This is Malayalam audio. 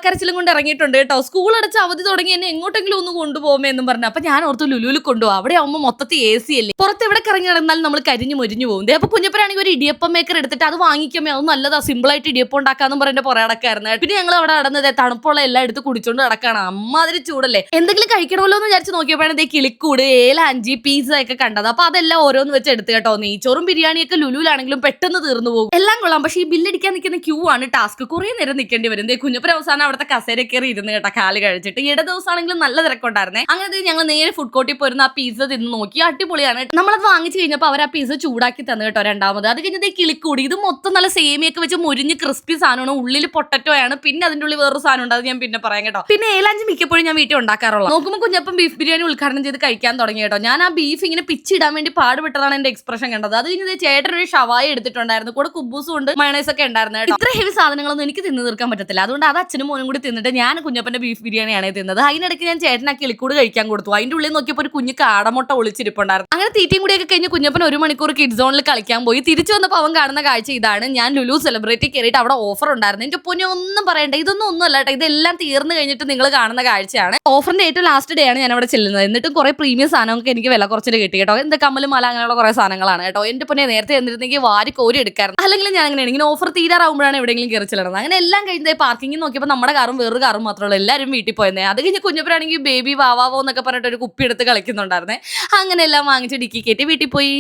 ഓളക്കരച്ചിലും കൊണ്ട് ഇറങ്ങിയിട്ടുണ്ട് കേട്ടോ. സ്കൂൾ അടച്ച് അവധി തുടങ്ങി എന്നെ എങ്ങോട്ടെങ്കിലും ഒന്ന് കൊണ്ടുപോകുമേ എന്നും പറഞ്ഞു. അപ്പൊ ഞാൻ ഓർത്തു ലുലുവിൽ കൊണ്ടുപോകും, അവിടെ ആവുമ്പോൾ മൊത്തത്തിൽ AC അല്ലേ, പുറത്ത് എവിടെ ഇറങ്ങി നടന്നാലും നമ്മൾ കരിഞ്ഞു മുരിഞ്ഞു പോകും. അപ്പൊ കുഞ്ഞപ്പനാണെങ്കിൽ ഒരു ഇടിയപ്പം മേക്കർ എടുത്തിട്ട് അത് വാങ്ങിക്കുമേ, അത് നല്ലതാ, സിമ്പിൾ ആയിട്ട് ഇടിയപ്പം ഉണ്ടാക്കാന്ന് പറഞ്ഞ പുറകെ നടക്കായിരുന്നു. പിന്നെ ഞങ്ങൾ അവിടെ നടന്നത് തണുപ്പുള്ള എല്ലാം എടുത്ത് കുടിച്ചോണ്ട് നടക്കാണ്. അമ്മാതിരി ചൂടല്ലേ. എന്തെങ്കിലും കഴിക്കണമല്ലോ എന്ന് വിചാരിച്ച് നോക്കിയപ്പോഴാണ് കിളിക്കൂട്, ഏലാഞ്ചി, പീസ ഒക്കെ കണ്ടത്. അപ്പൊ അതെല്ലാം ഓരോന്ന് വെച്ച് എടുത്ത് കേട്ടോ. നെയ്ച്ചോറും ബിരിയാണിയൊക്കെ ലുലുവിലാണെങ്കിലും പെട്ടെന്ന് തീർന്നു പോകും. എല്ലാം കൊള്ളാം, പക്ഷേ ഈ ബില്ലടിക്കാൻ നിൽക്കുന്ന ക്യൂ ആണ് ടാസ്ക്. കുറെ നേരം നിൽക്കേണ്ടി വരും. കുഞ്ഞപ്പൻ അവസാനം അവിടുത്തെ കസേര കയറി ഇരുന്ന് കേട്ടോ, കാല് കഴിച്ചിട്ട്. ഇട ദിവസമാണെങ്കിലും നല്ല തിരക്കുണ്ടായിരുന്നേ. അങ്ങനെ ഞങ്ങൾ നേരെ ഫുഡ് കോർട്ടിൽ പോയിരുന്ന ആ പീസ തിന്ന് നോക്കി. അടിപൊളിയാണ്. നമ്മളത് വാങ്ങിച്ചു കഴിഞ്ഞപ്പോൾ അവർ ആ പീസ ചൂടാക്കി തന്നു കേട്ടോ രണ്ടാമത്. അത് കഴിഞ്ഞത് കിളിക്കൂടി. ഇത് മൊത്തം നല്ല സേമിയൊക്കെ വെച്ച് മുരിഞ്ഞ് ക്രിസ്പി സാധനമാണ്. ഉള്ളിൽ പൊട്ടറ്റോ ആണ്. പിന്നെ അതിന്റെ ഉള്ളിൽ വേറൊരു സാധനം ഉണ്ട്, അത് ഞാൻ പിന്നെ പറയാം കേട്ടോ. പിന്നെ ഏലാഞ്ചി മിക്കപ്പോഴും ഞാൻ വീട്ടിൽ ഉണ്ടാക്കാറുള്ളൂ. നോക്കുമ്പോൾ കുഞ്ഞപ്പം ബീഫ് ബിരിയാണി ഉദ്ഘാടനം ചെയ്ത് കഴിക്കാൻ തുടങ്ങി കേട്ടോ. ഞാൻ ആ ബീഫ് ഇങ്ങനെ പിച്ചിടാൻ വേണ്ടി പാടുപെട്ടതാണ് എന്റെ എക്സ്പ്രഷൻ കണ്ടത്. അത് കഴിഞ്ഞത് ചേട്ടൻ ഒരു ഷവായ എടുത്തിട്ടുണ്ടായിരുന്നു, കൂടെ കുബൂസും ഉണ്ട്, മയണൈസ് ഒക്കെ ഉണ്ടായിരുന്നു കേട്ടോ. ഇത്ര ഹെവി സാധനങ്ങളൊന്നും എനിക്ക് തിന്നു തീർക്കാൻ പറ്റത്തില്ല. അതുകൊണ്ട് അത് അച്ഛനും മോനും കൂടി തിന്നിട്ട് ഞാൻ കുഞ്ഞപ്പന്റെ ബീഫ് ബിരിയാണിയാണ് തിന്നത്. അതിനിടയ്ക്ക് ഞാൻ ചേട്ടനാ കിളിക്കൂട് കഴിക്കാൻ കൊടുത്തു. അതിന്റെ ഉള്ളിൽ നോക്കിയപ്പോൾ ഒരു കുഞ്ഞ് കാടമുട്ട ഒളിച്ചിരിപ്പുണ്ടായിരുന്നു. അങ്ങനെ തീറ്റയും കൂടിയൊക്കെ കഴിഞ്ഞ് കുഞ്ഞപ്പൻ 1 മണിക്കൂർ കിഡ് സോണിൽ കളിക്കാൻ പോയി. തിരിച്ചു വന്നപ്പോൾ അവൻ കാണുന്ന കാഴ്ച ഇതാണ്. ഞാൻ ലുലു സെലിബ്രിറ്റി കയറിയിട്ട് അവിടെ ഓഫർ ഉണ്ടായിരുന്നു. എന്റെ പൊന്നെ ഒന്നും പറയണ്ട, ഒന്നും അല്ല കേട്ടോ. ഇതെല്ലാം തീർന്നു കഴിഞ്ഞിട്ട് നിങ്ങൾ കാണുന്ന കാഴ്ചയാണ്. ഓഫറിന്റെ ഏറ്റവും ലാസ്റ്റ് ഡേ ആണ് ഞാൻ അവിടെ ചെല്ലുന്നത്. എന്നിട്ടും കുറെ പ്രീമിയം സാധനങ്ങൾക്ക് എനിക്ക് വില കുറച്ചിട്ട് കിട്ടി കേട്ടോ. എന്താ കമ്മലും മല അങ്ങനെയുള്ള കുറെ സാധനങ്ങളാണ് കേട്ടോ. എന്റെ പൊന്നെ നേരത്തെ എന്നിരുന്നെങ്കിൽ വാരി കോരി എടുക്കാറുണ്ട്. അല്ലെങ്കിൽ ഞാൻ അങ്ങനെയാണ്, ഇങ്ങനെ ഓഫർ തീരാറാവുമ്പോഴാണ് എവിടെയെങ്കിലും കയറി ചെല്ലുന്നത്. അങ്ങനെ എല്ലാം കഴിഞ്ഞ പാർക്കിങ്ങിൽ നോക്കിയപ്പോൾ നമ്മുടെ കാറും വേറൊരു കാറും മാത്രമേ ഉള്ളൂ. എല്ലാവരും വീട്ടിൽ പോയിരുന്നേ. അത് കഴിഞ്ഞ് കുഞ്ഞപ്പനാണെങ്കിൽ ബേബി വാവാവോ എന്നൊക്കെ പറഞ്ഞിട്ട് ഒരു കുപ്പി എടുത്ത് കളിക്കുന്നുണ്ടായിരുന്നേ. അങ്ങനെ എല്ലാം വാങ്ങിച്ച് ഡിക്കി കയറ്റി വീട്ടിൽ പോയി.